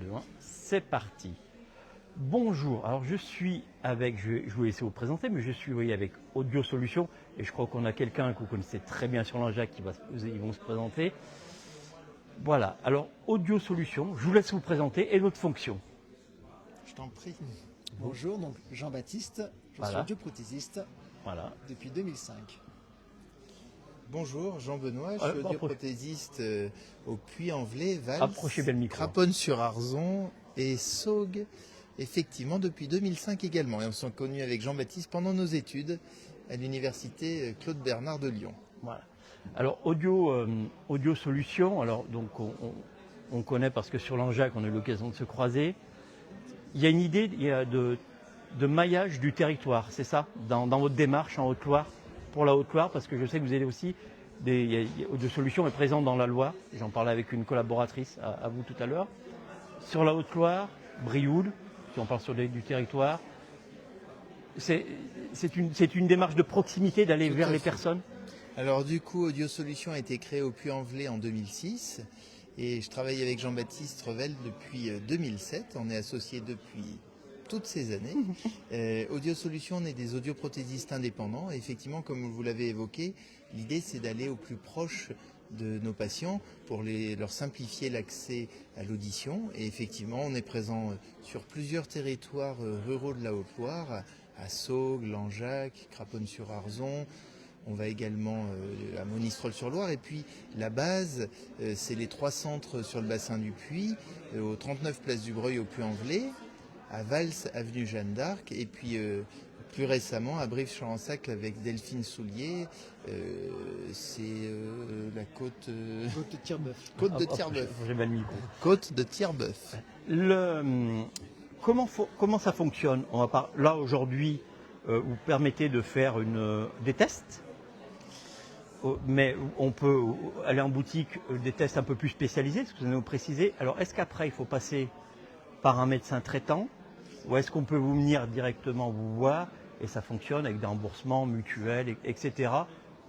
2, 1, c'est parti. Bonjour, alors je suis avec, je vais vous laisser vous présenter, mais je suis avec Audio Solutions et je crois qu'on a quelqu'un que vous connaissez très bien sur l'Anjac ils vont se présenter. Voilà, alors Audio Solutions, je vous laisse vous présenter et votre fonction. Je t'en prie. Bonjour, donc Jean-Baptiste, je suis audioprothésiste depuis 2005. Bonjour, Jean-Benoît, je suis audioprothésiste au Puy-en-Velay, Vals, Craponne-sur-Arzon et Saugues, effectivement depuis 2005 également. Et on s'est connus avec Jean-Baptiste pendant nos études à l'université Claude Bernard de Lyon. Voilà. Alors Audio Solutions, alors donc on connaît parce que sur l'Anjac on a eu l'occasion de se croiser. Il y a une idée de maillage du territoire, c'est ça, dans votre démarche en Haute-Loire, pour la Haute-Loire, parce que je sais que vous avez aussi Audio Solutions est présent dans la Loire, j'en parlais avec une collaboratrice à vous tout à l'heure. Sur la Haute-Loire, Brioude, si on parle du territoire, c'est une démarche de proximité d'aller vers les personnes. Alors du coup, Audio Solutions a été créé au Puy-en-Velay en 2006 et je travaille avec Jean-Baptiste Revel depuis 2007. On est associés depuis toutes ces années. Audio Solutions, on est des audioprothésistes indépendants. Et effectivement, comme vous l'avez évoqué, l'idée c'est d'aller au plus proche de nos patients pour leur simplifier l'accès à l'audition. Et effectivement, on est présent sur plusieurs territoires ruraux de la Haute-Loire, à Saugues, Langeac, Craponne-sur-Arzon. On va également à Monistrol-sur-Loire. Et puis la base, c'est les 3 centres sur le bassin du Puy, au 39 place du Breuil au Puy-en-Velay, à Vals, avenue Jeanne d'Arc, et puis plus récemment à Brive-Charensac avec Delphine Soulier, c'est la côte... Côte de Tierboeuf. Côte de Tierboeuf. J'ai mal le micro. Côte de Tierboeuf. Comment ça fonctionne? Là aujourd'hui, vous permettez de faire des tests, mais on peut aller en boutique des tests un peu plus spécialisés, ce que vous nous précisez. Alors est-ce qu'après il faut passer par un médecin traitant ou est-ce qu'on peut vous venir directement vous voir et ça fonctionne avec des remboursements mutuels, etc.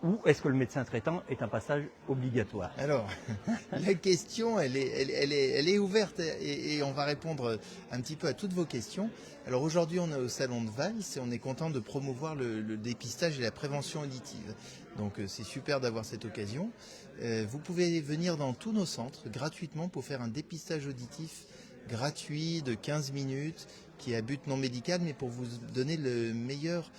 Ou est-ce que le médecin traitant est un passage obligatoire? Alors, la question, elle est ouverte et on va répondre un petit peu à toutes vos questions. Alors aujourd'hui, on est au Salon de Vals et on est content de promouvoir le dépistage et la prévention auditive. Donc c'est super d'avoir cette occasion. Vous pouvez venir dans tous nos centres gratuitement pour faire un dépistage auditif gratuit de 15 minutes qui est à but non médical mais pour vous donner la meilleure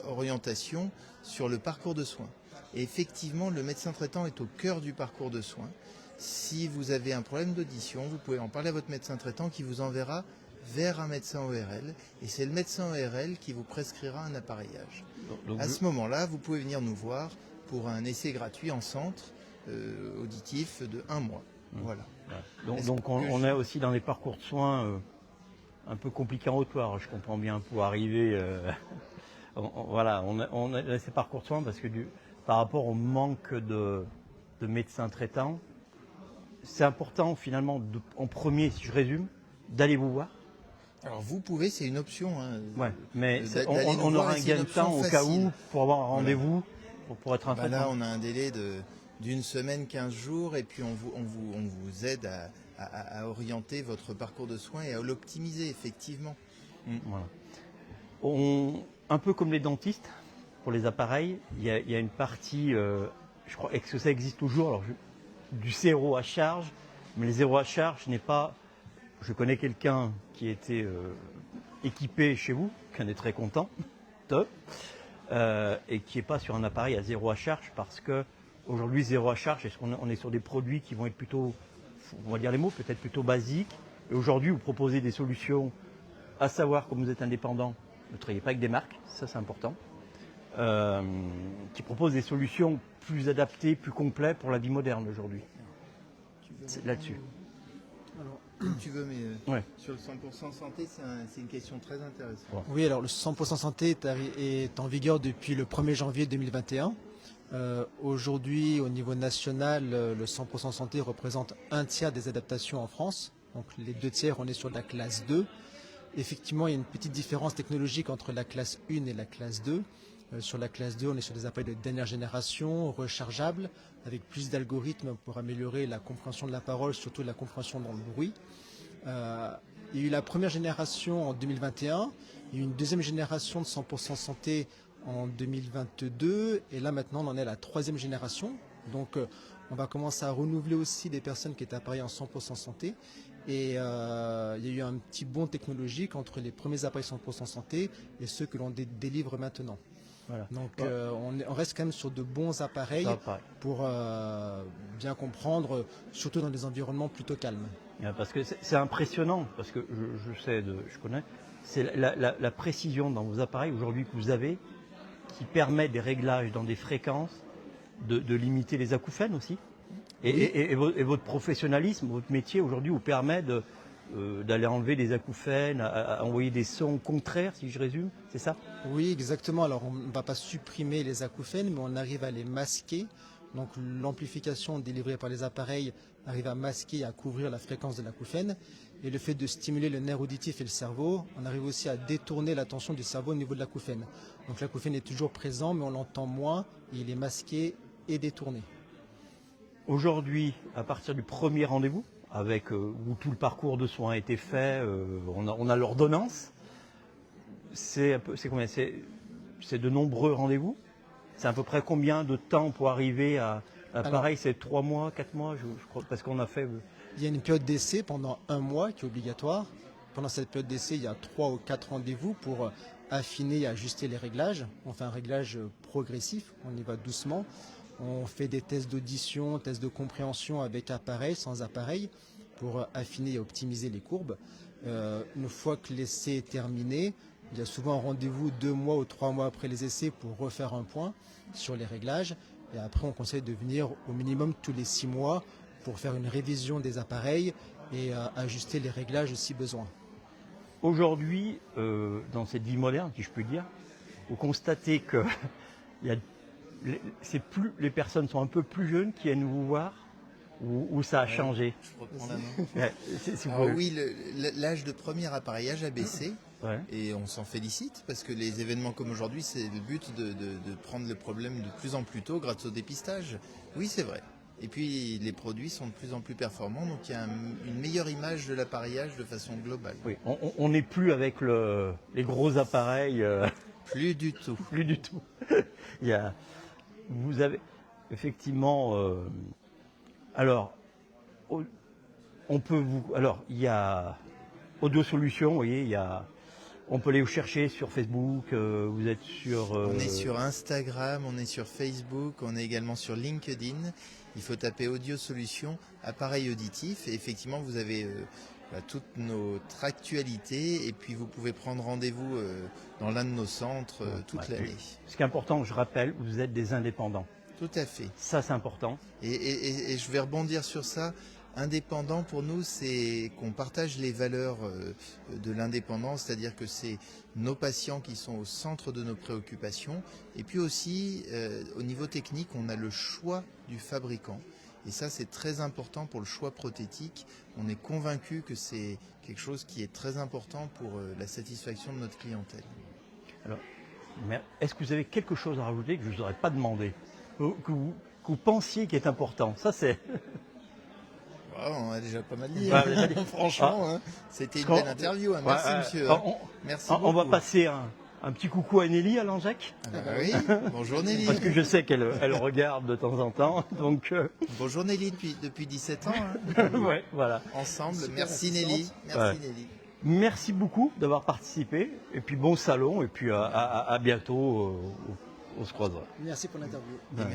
orientation sur le parcours de soins. Et effectivement, le médecin traitant est au cœur du parcours de soins. Si vous avez un problème d'audition, vous pouvez en parler à votre médecin traitant qui vous enverra vers un médecin ORL. Et c'est le médecin ORL qui vous prescrira un appareillage. À ce moment-là, vous pouvez venir nous voir pour un essai gratuit en centre auditif de 1 mois. Voilà. Donc on est aussi dans des parcours de soins un peu compliqués en Haute-Loire, je comprends bien, pour arriver... Voilà, on a ces parcours de soins parce que par rapport au manque de médecins traitants, c'est important finalement, en premier, si je résume, d'aller vous voir. Alors vous pouvez, c'est une option. Hein, ouais, mais on aura un gain de temps au cas où pour avoir un rendez-vous, pour être un traitant. Là, on a un délai d'une semaine, 15 jours, et puis on vous aide à orienter votre parcours de soins et à l'optimiser, effectivement. Voilà. Un peu comme les dentistes, pour les appareils, il y a une partie, je crois, est-ce que ça existe toujours, alors, du zéro à charge, mais le zéro à charge n'est pas... Je connais quelqu'un qui était équipé chez vous, qui en est très content, top, et qui n'est pas sur un appareil à zéro à charge, parce que aujourd'hui, zéro à charge, est-ce qu'on est sur des produits qui vont être plutôt, on va dire les mots, peut-être plutôt basiques, et aujourd'hui, vous proposez des solutions, à savoir, comme vous êtes indépendant, ne travaillez pas avec des marques, ça c'est important, qui proposent des solutions plus adaptées, plus complètes pour la vie moderne aujourd'hui. C'est là-dessus. Alors, comme tu veux, mais ouais. Sur le 100% santé, c'est une question très intéressante. Ouais. Oui, alors le 100% santé est en vigueur depuis le 1er janvier 2021. Aujourd'hui, au niveau national, le 100% santé représente 1/3 des adaptations en France. Donc les 2/3, on est sur la classe 2. Effectivement, il y a une petite différence technologique entre la classe 1 et la classe 2. Sur la classe 2, on est sur des appareils de dernière génération, rechargeables, avec plus d'algorithmes pour améliorer la compréhension de la parole, surtout la compréhension dans le bruit. Il y a eu la première génération en 2021, il y a eu une deuxième génération de 100% santé en 2022, et là maintenant on en est à la troisième génération. Donc on va commencer à renouveler aussi des personnes qui étaient appareillées en 100% santé. Et il y a eu un petit bond technologique entre les premiers appareils 100% santé et ceux que l'on délivre maintenant. Voilà. Donc on reste quand même sur de bons appareils Ça, pareil. pour bien comprendre, surtout dans des environnements plutôt calmes. Parce que c'est impressionnant, parce que je connais, c'est la précision dans vos appareils aujourd'hui que vous avez, qui permet des réglages dans des fréquences, de limiter les acouphènes aussi. Et votre professionnalisme, votre métier aujourd'hui vous permet d'aller enlever des acouphènes, à envoyer des sons contraires, si je résume, c'est ça? Oui, exactement. Alors on ne va pas supprimer les acouphènes, mais on arrive à les masquer. Donc l'amplification délivrée par les appareils arrive à masquer et à couvrir la fréquence de l'acouphène. Et le fait de stimuler le nerf auditif et le cerveau, on arrive aussi à détourner l'attention du cerveau au niveau de l'acouphène. Donc l'acouphène est toujours présent, mais on l'entend moins, et il est masqué et détourné. Aujourd'hui, à partir du premier rendez-vous, avec où tout le parcours de soins a été fait, on a l'ordonnance. C'est combien? C'est de nombreux rendez-vous. C'est à peu près combien de temps pour arriver à pareil, c'est 3 mois, 4 mois, je crois, parce qu'on a fait. Il y a une période d'essai pendant 1 mois qui est obligatoire. Pendant cette période d'essai, il y a 3 ou 4 rendez-vous pour affiner et ajuster les réglages. On fait un réglage progressif, on y va doucement. On fait des tests d'audition, tests de compréhension avec appareil, sans appareil, pour affiner et optimiser les courbes. Une fois que l'essai est terminé, il y a souvent un rendez-vous 2 mois ou 3 mois après les essais pour refaire un point sur les réglages. Et après, on conseille de venir au minimum tous les 6 mois pour faire une révision des appareils et ajuster les réglages si besoin. Aujourd'hui, dans cette vie moderne, si je puis dire, vous constatez que les personnes sont un peu plus jeunes qui viennent vous voir, ou ça a changé? Je reprends la main. Si Alors vous... oui, l'âge de premier appareillage a baissé. Ouais. Et on s'en félicite parce que les événements comme aujourd'hui, c'est le but de prendre le problème de plus en plus tôt grâce au dépistage. Oui, c'est vrai. Et puis les produits sont de plus en plus performants, donc il y a une meilleure image de l'appareillage de façon globale. Oui, on n'est plus avec les gros appareils. Plus du tout. Plus du tout. Vous avez effectivement. Alors, on peut vous. Alors, il y a Audio Solutions, vous voyez, on peut les chercher sur Facebook, vous êtes sur... On est sur Instagram, on est sur Facebook, on est également sur LinkedIn. Il faut taper Audio Solutions, appareil auditif, et effectivement vous avez toute notre actualité, et puis vous pouvez prendre rendez-vous dans l'un de nos centres toute l'année. Ce qui est important, je rappelle, vous êtes des indépendants. Tout à fait. Ça, c'est important. Et je vais rebondir sur ça. Indépendant, pour nous, c'est qu'on partage les valeurs de l'indépendance, c'est-à-dire que c'est nos patients qui sont au centre de nos préoccupations. Et puis aussi, au niveau technique, on a le choix du fabricant. Et ça, c'est très important pour le choix prothétique. On est convaincu que c'est quelque chose qui est très important pour la satisfaction de notre clientèle. Alors, est-ce que vous avez quelque chose à rajouter que je ne vous aurais pas demandé, que vous pensiez qui est important? Ça, c'est... On a déjà pas mal dit. Ouais, Franchement, c'était une belle interview. Merci, monsieur. Merci beaucoup. On va passer un petit coucou à Nelly, à Langeac. Oui, bonjour Nelly. Parce que je sais qu'elle regarde de temps en temps. Donc, bonjour Nelly, depuis 17 ans. Ouais, voilà. Ensemble. Merci Nelly. Merci Nelly. Merci beaucoup d'avoir participé. Et puis bon salon. Et puis à bientôt. On se croisera. Merci pour l'interview. Ouais.